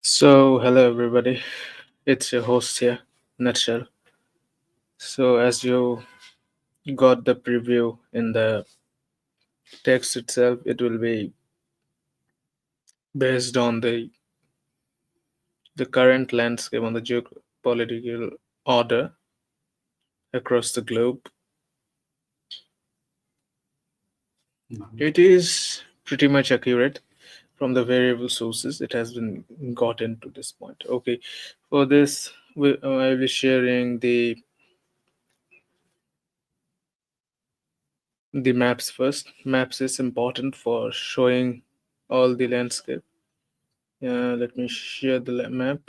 Hello everybody. It's your host here, Nutshell. As you got the preview in the text itself, it will be based on the current landscape on the geopolitical order across the globe. It is pretty much accurate from the variable sources. It has been gotten to this point. Okay, for this, I'll be sharing the maps first. Maps is important for showing all the landscape. Yeah, let me share the map.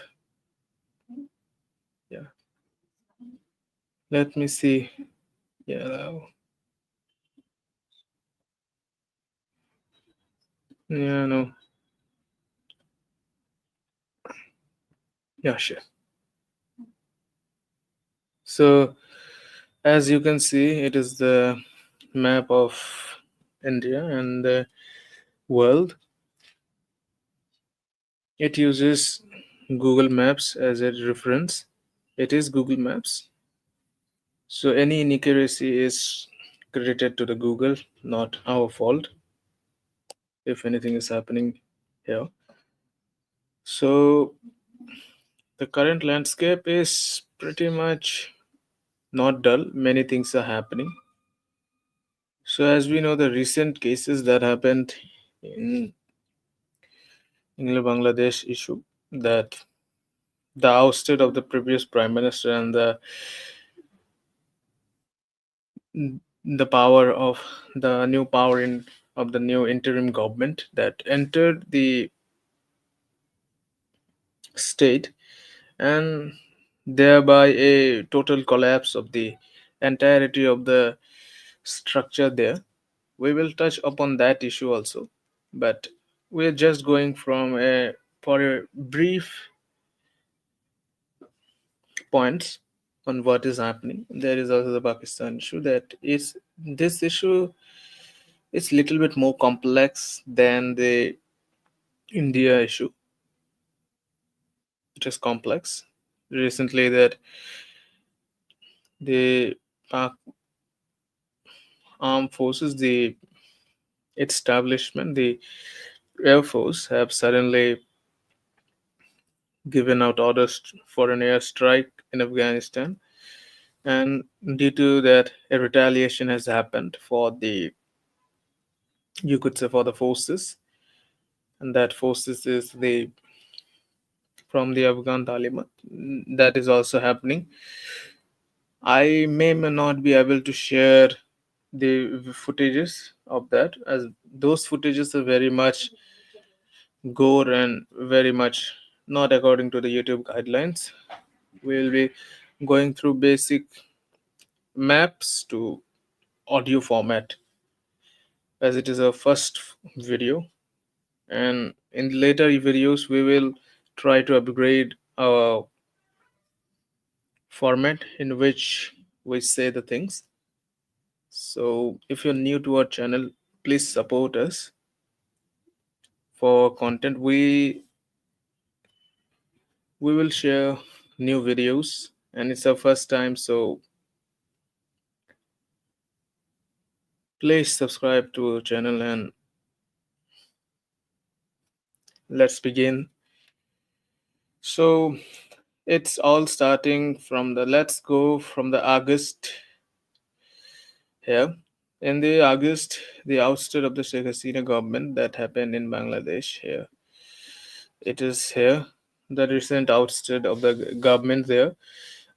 Yeah, let me see. Yeah, yeah, no, yeah, sure. So, as you can see, it is the map of India and the world. It uses Google Maps as a reference. It is Google Maps. So, any inaccuracy is credited to the Google, not our fault if anything is happening here. So, the current landscape is pretty much not dull. Many things are happening. So, as we know, the recent cases that happened in Bangladesh issue, that the ousted of the previous prime minister and the power of the new power in of the new interim government that entered the state, and thereby a total collapse of the entirety of the structure there. We will touch upon that issue also, but we're just going from a for a brief points on what is happening. There is also the Pakistan issue. That is, this issue is little bit more complex than the India issue. It is complex. Recently, that the Pak armed forces, the establishment, the air force have suddenly given out orders for an airstrike in Afghanistan, and due to that, a retaliation has happened for the, you could say, for the forces, and that forces is the from the Afghan Taliban. That is also happening. I may not be able to share the footages of that, as those footages are very much gore and very much not according to the YouTube guidelines. We'll be going through basic maps to audio format, as it is our first video, and in later videos we will try to upgrade our format in which we say the things. So if you're new to our channel, please support us for content. We will share new videos, and it's our first time, so please subscribe to our channel, and let's begin. So it's all starting from the, let's go from the August here. In the August, the ouster of the Sheikh Hasina government that happened in Bangladesh here. It is here, the recent ouster of the government there,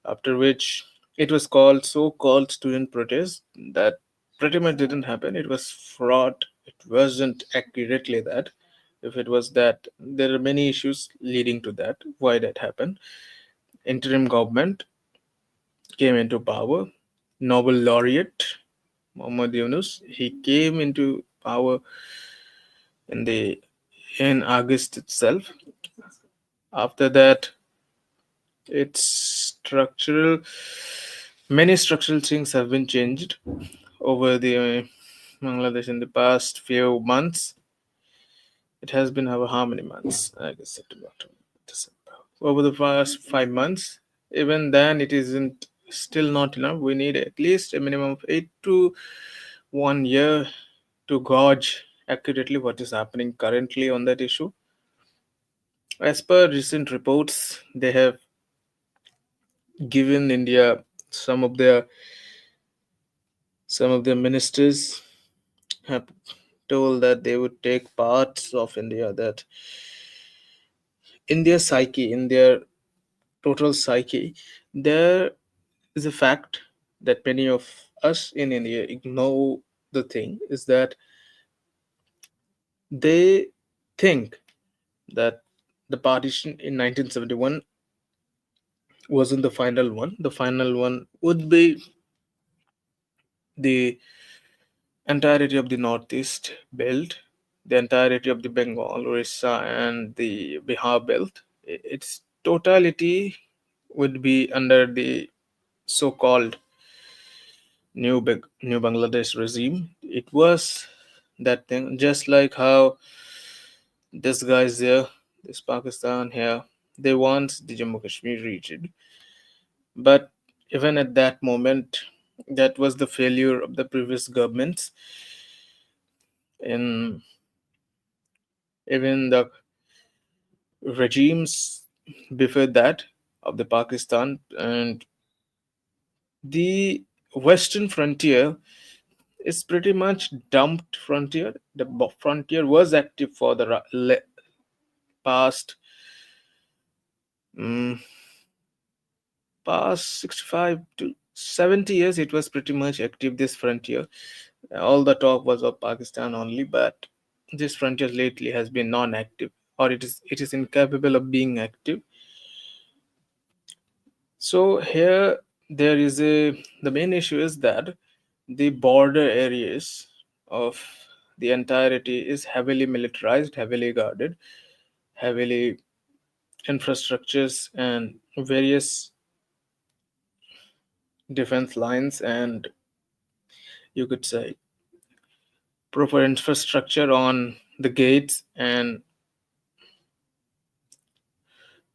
after which it was called so-called student protest. That pretty much didn't happen. It was fraud. It wasn't accurately that. If it was that, there are many issues leading to that. Why that happened? Interim government came into power. Nobel laureate Muhammad Yunus, he came into power in the in August itself. After that, it's structural. Many structural things have been changed over the Bangladesh in the past few months. It has been over how many months? I guess September, October. over the past 5 months. Even then, it isn't still not enough. We need at least a minimum of 8 to 1 year to gauge accurately what is happening currently on that issue. As per recent reports, they have given India some of their some of their ministers have told that they would take parts of India, that in their psyche, in their total psyche, there is a fact that many of us in India ignore. The thing is that they think that the partition in 1971 wasn't the final one. The final one would be the entirety of the northeast belt, the entirety of the Bengal, Orissa, and the Bihar belt. Its totality would be under the so-called New Bangladesh regime. It was that thing, just like how this guy's there, this Pakistan here, they want the Jammu Kashmir region, but even at that moment, that was the failure of the previous governments in even the regimes before that of the Pakistan, and the western frontier is pretty much dumped frontier. The frontier was active for the past mm, past 65 to 70 years. It was pretty much active, this frontier. All the talk was of Pakistan only, but this frontier lately has been non-active, or it is incapable of being active. So here there is a the main issue is that the border areas of the entirety is heavily militarized, heavily guarded, heavily infrastructures and various defense lines, and you could say proper infrastructure on the gates and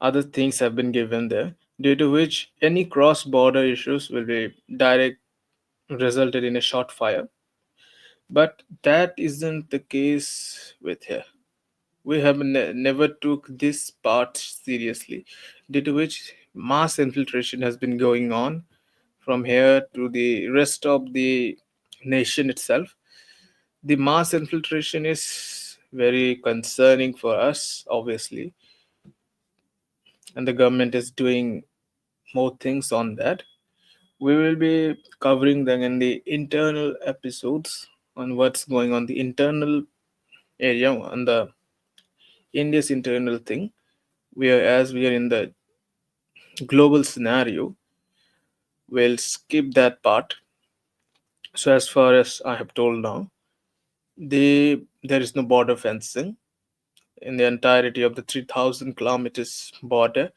other things have been given there, due to which any cross border issues will be direct resulted in a short fire. But that isn't the case with here. We have never took this part seriously, due to which mass infiltration has been going on from here to the rest of the nation itself. The mass infiltration is very concerning for us, obviously, and the government is doing more things on that. We will be covering them in the internal episodes on what's going on the internal area, on the India's internal thing. Whereas we are in the global scenario, we'll skip that part. So as far as I have told now, there is no border fencing in the entirety of the 3,000 kilometers border.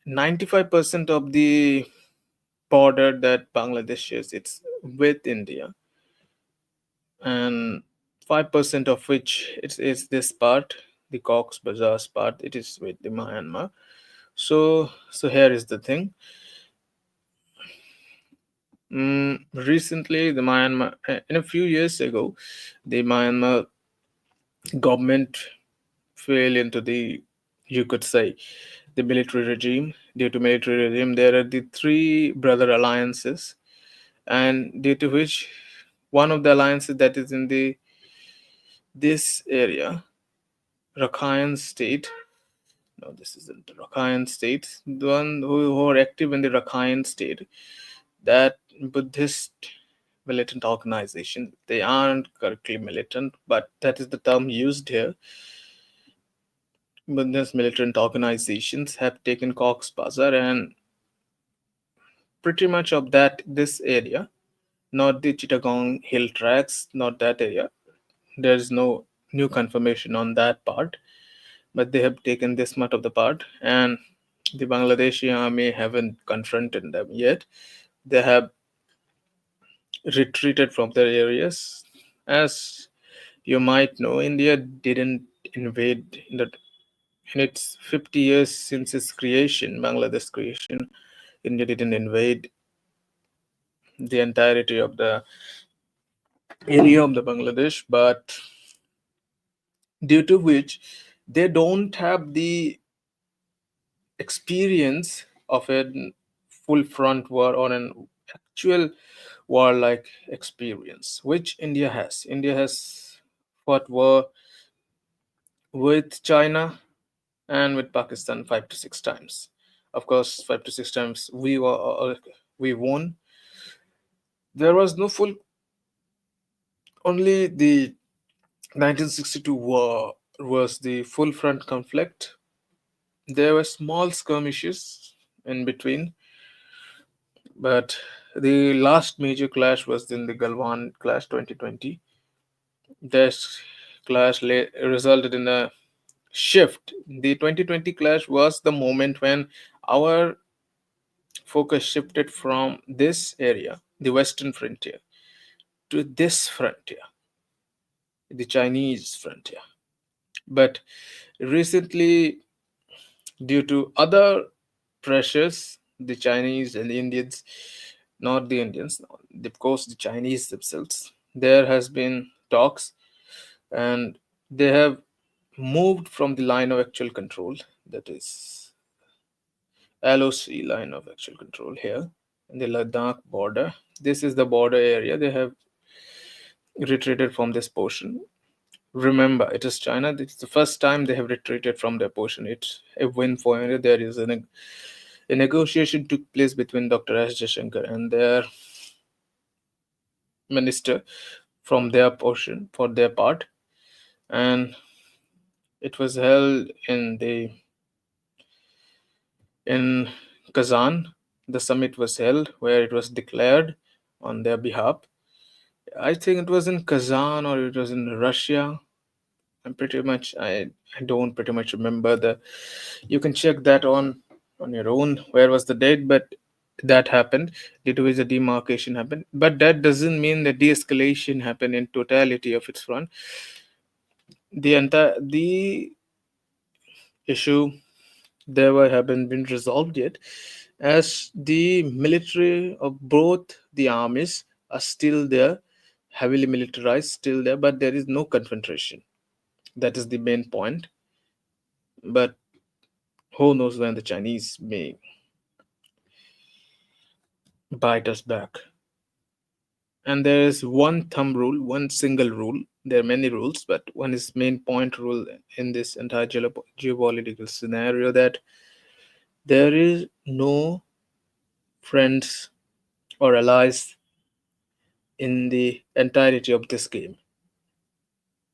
95% of the border that Bangladesh shares, it's with India, and 5% of which is this part, the Cox Bazar's part, it is with the Myanmar. So here is the thing. Recently, the Myanmar, in a few years ago, the Myanmar government fell into the, you could say, the military regime. Due to military regime, there are the three brother alliances, and due to which one of the alliances that is in the this area, Rakhine State. No, this isn't the Rakhine State. The one who are active in the Rakhine State, that Buddhist militant organization. They aren't correctly militant, but that is the term used here. Buddhist militant organizations have taken Cox's Bazar and pretty much of that this area, not the Chittagong hill tracks, not that area. There is no new confirmation on that part, but they have taken this much of the part, and the Bangladeshi army haven't confronted them yet. They have retreated from their areas. As you might know, India didn't invade In its 50 years since its creation, Bangladesh creation, India didn't invade the entirety of the area of the Bangladesh, but due to which they don't have the experience of a full front war or an actual war-like experience, which India has. India has fought war with China and with Pakistan 5 to 6 times. Of course, 5 to 6 times we won. There was no full, only the 1962 war was the full front conflict. There were small skirmishes in between, but the last major clash was in the Galwan clash 2020. This resulted in a shift. The 2020 clash was the moment when our focus shifted from this area, the Western frontier, to this frontier, the Chinese frontier. But recently, due to other pressures, the Chinese and the Indians, not the Indians, of course, the Chinese themselves, there has been talks, and they have moved from the line of actual control, that is LOC, line of actual control, here in the Ladakh border. This is the border area. They have retreated from this portion. Remember, it is China. It's the first time they have retreated from their portion. It's a win for India. There is a negotiation took place between Dr. S. Jaishankar and their minister from their portion for their part, and it was held in Kazan. The summit was held where it was declared on their behalf. I think it was in Kazan or it was in Russia. I don't pretty much remember the. You can check that on your own. Where was the date? But that happened. Due to which the demarcation happened. But that doesn't mean the de-escalation happened in totality of its front. The issue there haven't been resolved yet, as the military of both the armies are still there, heavily militarized, still there, but there is no confrontation. That is the main point. But who knows when the Chinese may bite us back. And there is one thumb rule, one single rule. There are many rules, but one is main point rule in this entire geopolitical scenario, that there is no friends or allies in the entirety of this game.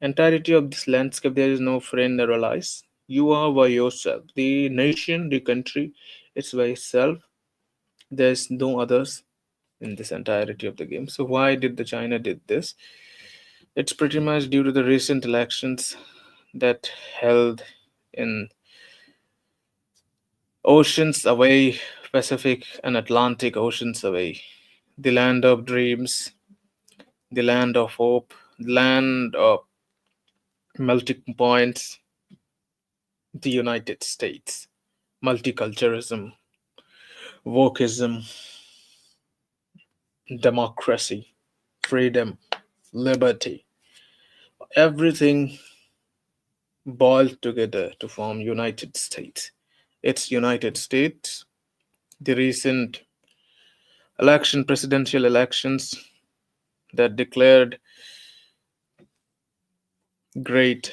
Entirety of this landscape, there is no friend or allies. You are by yourself. The nation, the country, it's by itself. There's no others in this entirety of the game. So why did the China did this? It's pretty much due to the recent elections that held in oceans away, Pacific and Atlantic oceans away, the land of dreams, the land of hope, the land of melting points, the United States, multiculturalism, wokeism, democracy, freedom, liberty, everything boiled together to form United States. It's United States. The recent presidential elections that declared great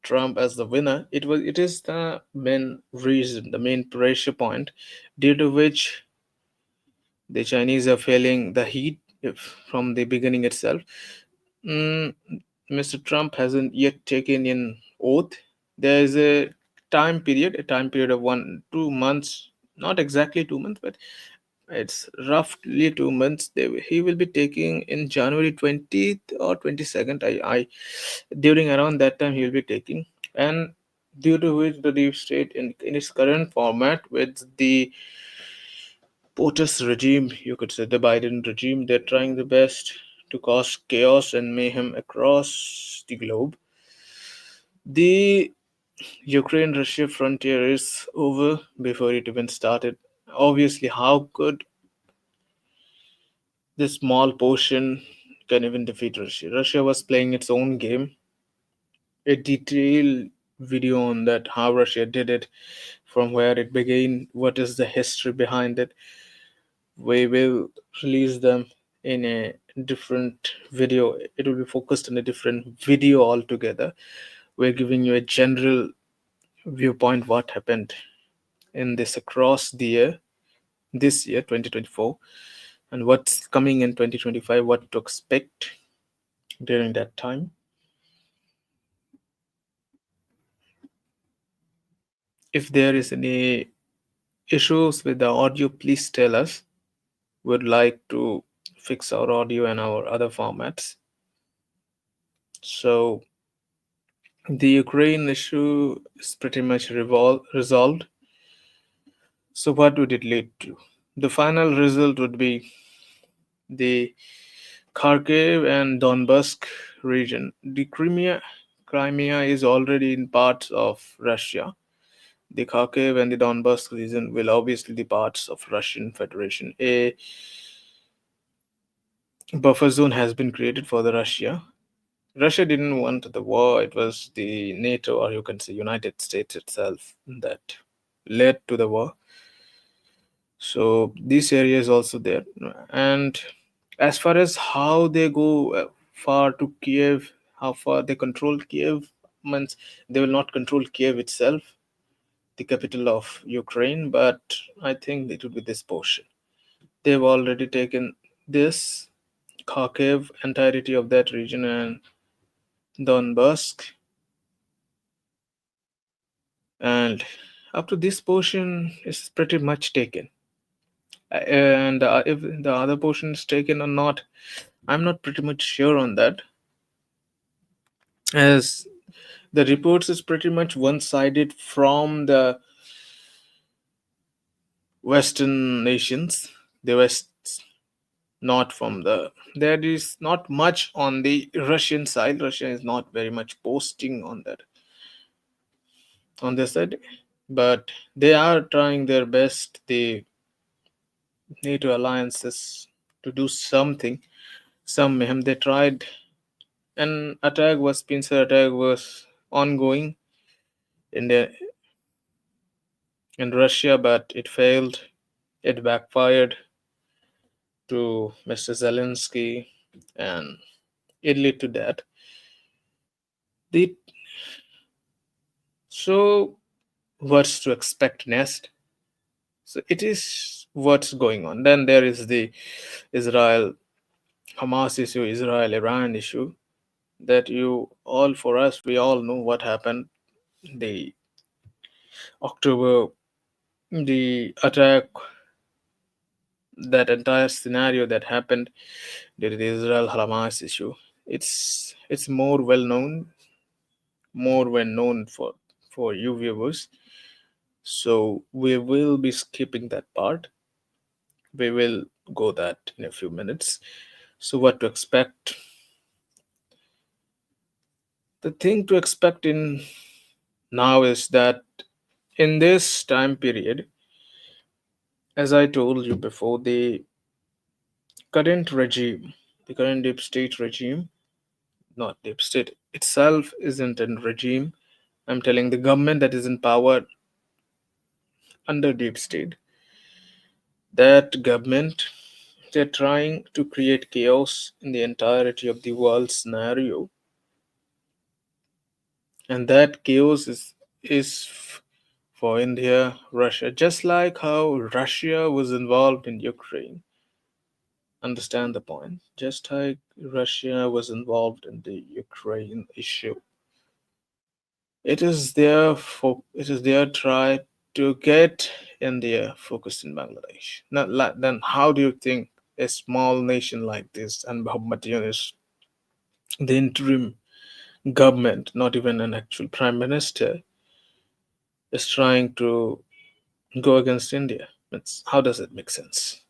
Trump as the winner, it is the main reason, the main pressure point due to which the Chinese are feeling the heat from the beginning itself. Mm, Mr. Trump hasn't yet taken in oath. There is a time period of 2 months, not exactly 2 months, but it's roughly 2 months. He will be taking in January 20th or 22nd. I during around that time he will be taking, and due to which the deep state in its current format with the POTUS regime, you could say the Biden regime, they're trying the best to cause chaos and mayhem across the globe. The Ukraine Russia frontier is over before it even started. Obviously, how could this small portion can even defeat Russia? Russia was playing its own game. A detailed video on that, how Russia did it, from where it began, what is the history behind it. We will release them in a different video. It will be focused on a different video altogether. We're giving you a general viewpoint what happened in this across the year, this year 2024, and what's coming in 2025, what to expect during that time. If there is any issues with the audio, please tell us. Would like to fix our audio and our other formats. So the Ukraine issue is pretty much resolved. So what would it lead to? The final result would be the Kharkiv and Donbass region. The Crimea is already in parts of Russia. The Kharkiv and the Donbass region will obviously be parts of Russian Federation. A buffer zone has been created for the Russia. Russia didn't want the war. It was the NATO, or you can say United States itself, that led to the war. So this area is also there. And as far as how they go far to Kiev, how far they control Kiev, means they will not control Kiev itself, the capital of Ukraine, but I think it will be this portion. They've already taken this Kharkiv, entirety of that region, and Donbass, and up to this portion is pretty much taken. And if the other portion is taken or not, I'm not pretty much sure on that, as the reports is pretty much one-sided from the Western nations, the West, not from the. There is not much on the Russian side. Russia is not very much posting on that on this side, but they are trying their best. The NATO alliances to do something. Some mayhem they tried. An attack was pincer attack was ongoing in the in Russia, but it failed. It backfired to Mr. Zelensky, and it led to that. The so what's to expect next? So it is what's going on. Then there is the Israel Hamas issue, Israel Iran issue. That you all for us, we all know what happened. The October, the attack, that entire scenario that happened during the Israel Hamas issue. It's more well known for you viewers. So we will be skipping that part. We will go that in a few minutes. So what to expect? The thing to expect in now is that in this time period, as I told you before, current regime, the current deep state regime, not deep state itself isn't a regime. I'm telling the government that is in power under deep state. That government, they're trying to create chaos in the entirety of the world scenario, and that chaos is for India, Russia, just like how Russia was involved in Ukraine. Understand the point? Just like Russia was involved in the Ukraine issue. It is their try to get India focused in Bangladesh. Then how do you think a small nation like this, and Muhammad Yunus, the interim government, not even an actual prime minister, is trying to go against India? How does it make sense?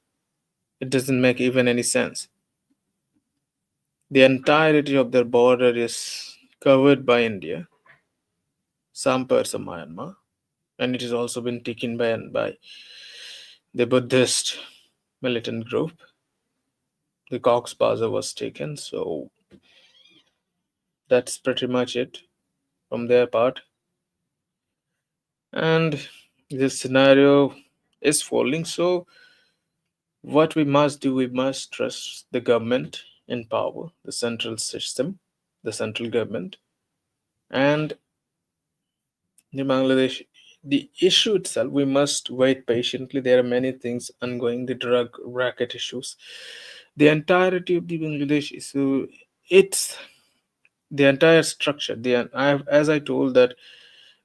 It doesn't make even any sense. The entirety of their border is covered by India. some parts of Myanmar, and it has also been taken by the Buddhist militant group. The Cox's Bazar was taken, so that's pretty much it from their part. And this scenario is falling. So, what we must do, we must trust the government in power, the central system, the central government, and the Bangladesh. The issue itself, we must wait patiently. There are many things ongoing, the drug racket issues, the entirety of the Bangladesh issue. It's the entire structure. As I told that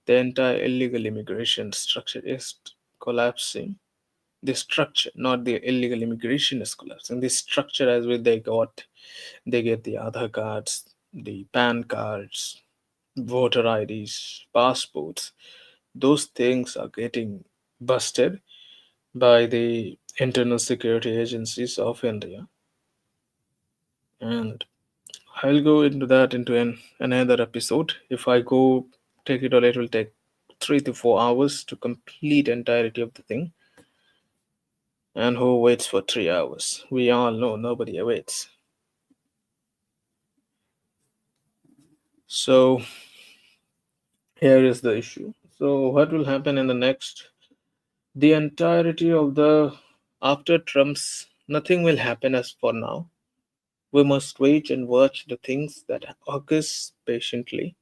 the entire illegal immigration structure is collapsing. The structure, not the illegal immigration, is collapsing. The structure, as well, they get the Aadhaar cards, the PAN cards, voter IDs, passports. Those things are getting busted by the internal security agencies of India, and I'll go into that into another episode. If I go take it all, it will take 3 to 4 hours to complete entirety of the thing. And who waits for 3 hours? We all know nobody waits. So here is the issue. So what will happen in the next? The entirety of the after Trump's nothing will happen as for now. We must wait and watch the things that occurs patiently.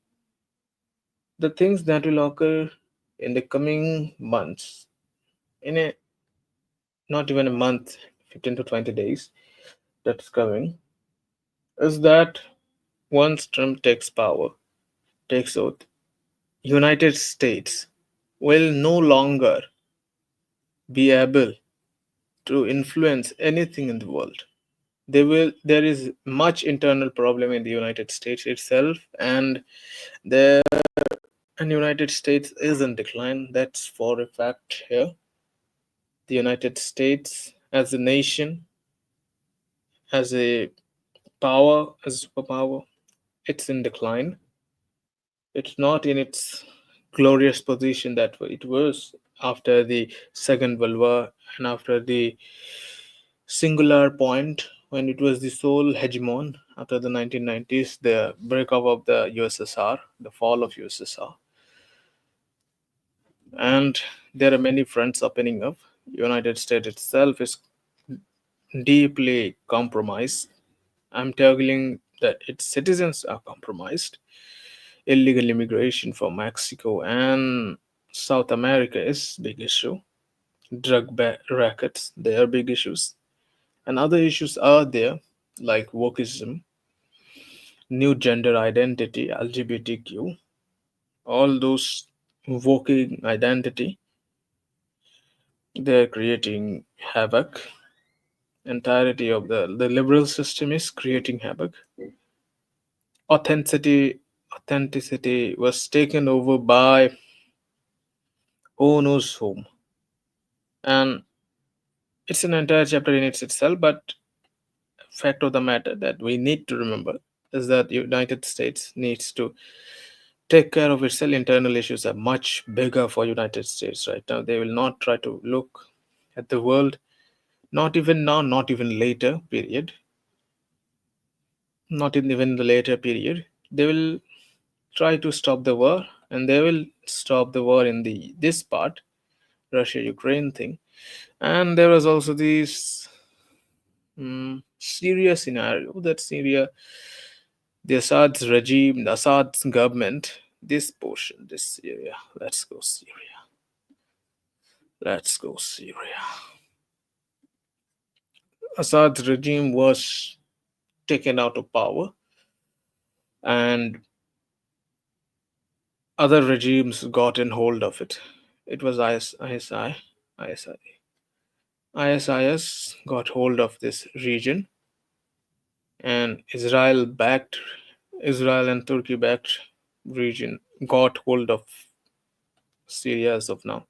The things that will occur in the coming months, in a not even a month, 15 to 20 days that's coming, is that once Trump takes power, takes oath, United States will no longer be able to influence anything in the world. There is much internal problem in the United States itself, and the United States is in decline. That's for a fact here. The United States as a nation, as a power, as a superpower, it's in decline. It's not in its glorious position that it was after the Second World War and after the singular point when it was the sole hegemon after the 1990s, the breakup of the USSR, the fall of USSR. And there are many fronts opening up. United States itself is deeply compromised. I'm telling that its citizens are compromised. Illegal immigration from Mexico and South America is big issue. Rackets, they are big issues. And other issues are there, like wokeism, new gender identity, LGBTQ, all those woking identity, they're creating havoc. Entirety of the liberal system is creating havoc. Authenticity was taken over by who knows whom, and it's an entire chapter in itself. But fact of the matter that we need to remember is that United States needs to take care of itself. Internal issues are much bigger for United States right now. They will not try to look at the world, not even now, not even later period, not in even the later period. They will try to stop the war, and they will stop the war in the this part, Russia Ukraine thing. And there was also this Syria scenario, that Syria, the Assad's regime, the Assad's government, this portion, this Syria. Let's go Syria. Let's go Syria. Assad's regime was taken out of power, and other regimes got in hold of it. It was ISI, ISIS got hold of this region, and Israel and Turkey backed region got hold of Syria as of now.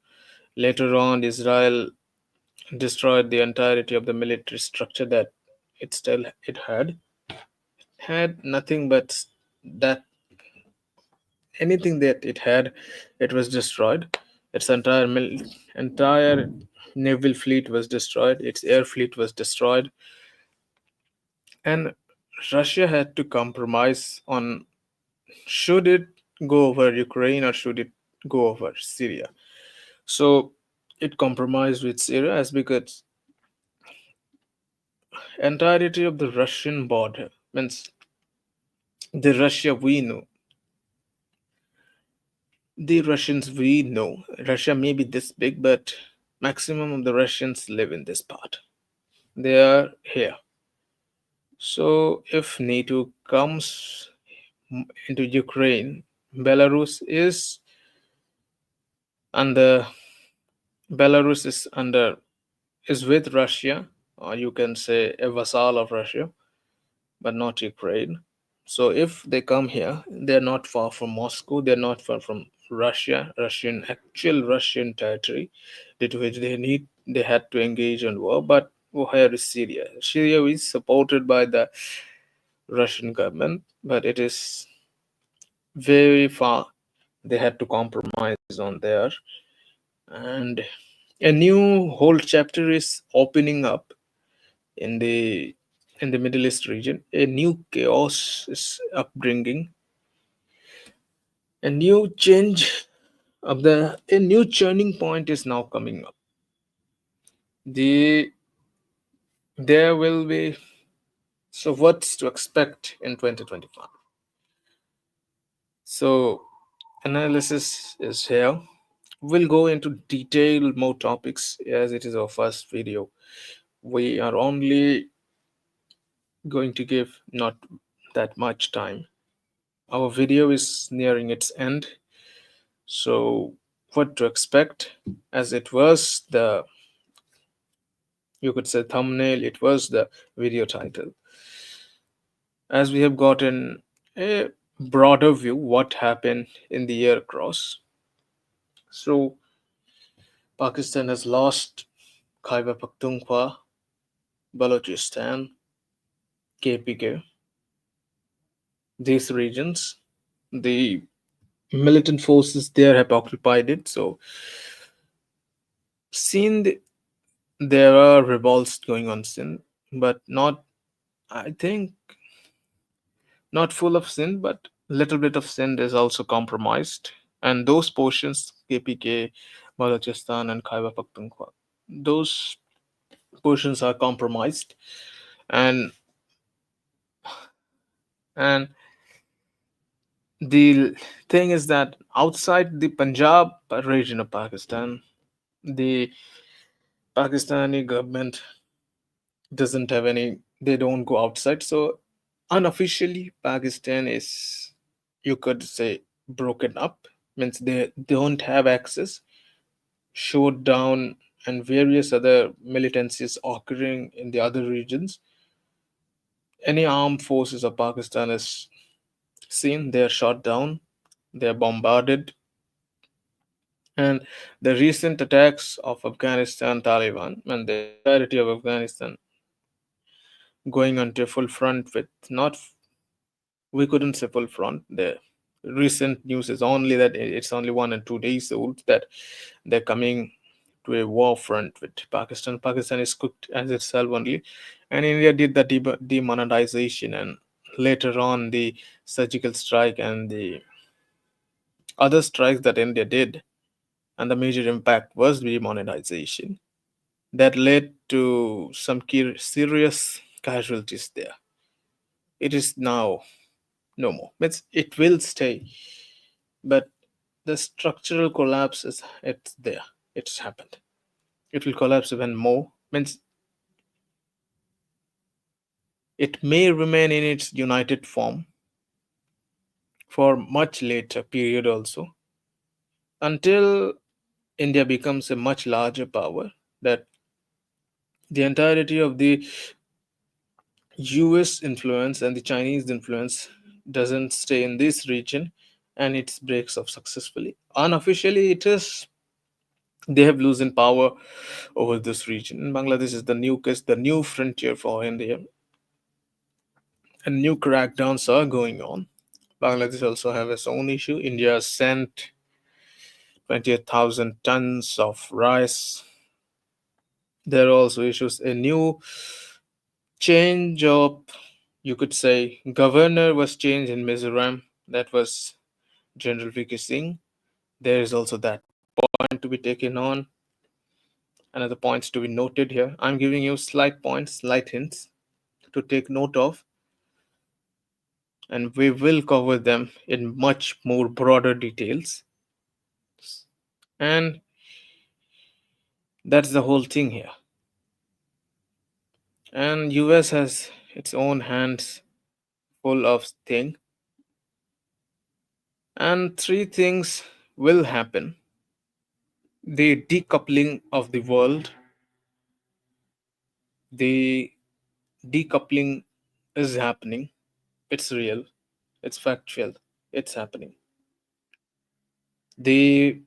Later on, Israel destroyed the entirety of the military structure that it had nothing but that anything that it had, it was destroyed. Its entire naval fleet was destroyed. Its air fleet was destroyed, and Russia had to compromise on should it go over Ukraine or should it go over Syria. So it compromised with Syria as because entirety of the Russian border means the Russia we know, the Russians we know. Russia may be this big, but maximum of the Russians live in this part. They are here. So if NATO comes into Ukraine, Belarus is under Belarus is with Russia, or you can say a vassal of Russia, but not Ukraine. So if they come here, they're not far from Moscow, they're not far from Russia, actual Russian territory, due to which they had to engage in war. But here is Syria. Syria is supported by the Russian government, but it is very far. They had to compromise on there, and a new whole chapter is opening up in the Middle East region. A new chaos is upbringing, a new change of the a new churning point is now coming up. The there will be so what's to expect in 2025. So analysis is here. We'll go into detail more topics as it is our first video. We are only going to give not that much time. Our video is nearing its end. So what to expect, as it was the, you could say, thumbnail, it was the video title. As we have gotten a broader view what happened in the year cross. So Pakistan has lost Khyber Pakhtunkhwa, Balochistan, KPK, these regions. The militant forces there have occupied it. So seen there are revolts going on sin, but not, I think, not full of sin, but little bit of sin is also compromised. And those portions, KPK, Balochistan, and Khyber Pakhtunkhwa, those portions are compromised. And and the thing is that outside the Punjab region of Pakistan, the Pakistani government doesn't have any. They don't go outside. So unofficially, Pakistan is, you could say, broken up. Means they don't have access. Showdown and various other militancies occurring in the other regions. Any armed forces of Pakistan is seen. They are shot down. They are bombarded. And the recent attacks of Afghanistan Taliban and the entirety of Afghanistan going onto a full front with not, we couldn't say full front. The recent news is only that it's only 1 and 2 days old that they're coming to a war front with Pakistan. Pakistan is cooked as itself only, and India did the demonetization, and later on the surgical strike and the other strikes that India did, and the major impact was demonetization that led to some serious casualties there. It is now no more. It will stay, but the structural collapse is it's there. It's happened. It will collapse even more. Means it may remain in its united form for much later period also, until India becomes a much larger power, that the entirety of the US influence and the Chinese influence doesn't stay in this region, and it breaks off successfully. Unofficially, it is they have loosened power over this region. And Bangladesh is the new case, the new frontier for India, and new crackdowns are going on. Bangladesh also have its own issue. India sent 28,000 tons of rice. There are also issues. A new change of, you could say, governor was changed in Mizoram. That was General VK Singh. There is also that point to be taken on. Another points to be noted here. I'm giving you slight points, slight hints to take note of, and we will cover them in much more broader details. And that's the whole thing here. And US has its own hands full of thing, and three things will happen. The decoupling of the world, the decoupling is happening. It's real, it's factual, it's happening. The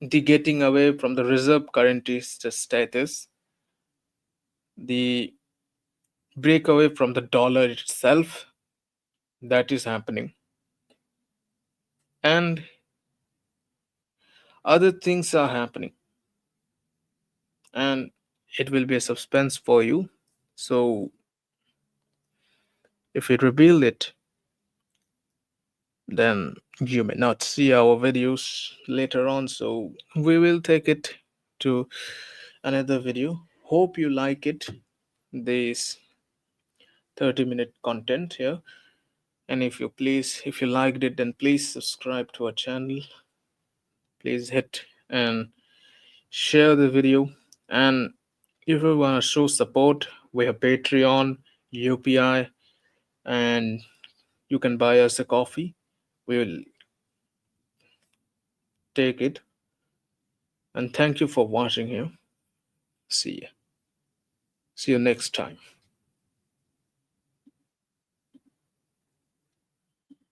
the getting away from the reserve currency status, the break away from the dollar itself, that is happening. And other things are happening, and it will be a suspense for you. So if we reveal it, then you may not see our videos later on. So we will take it to another video. Hope you like it, this 30-minute content here. And if you liked it, then please subscribe to our channel. Please hit and share the video. And if you want to show support, we have Patreon, UPI, and you can buy us a coffee. We will take it. And thank you for watching here. See you. See you next time.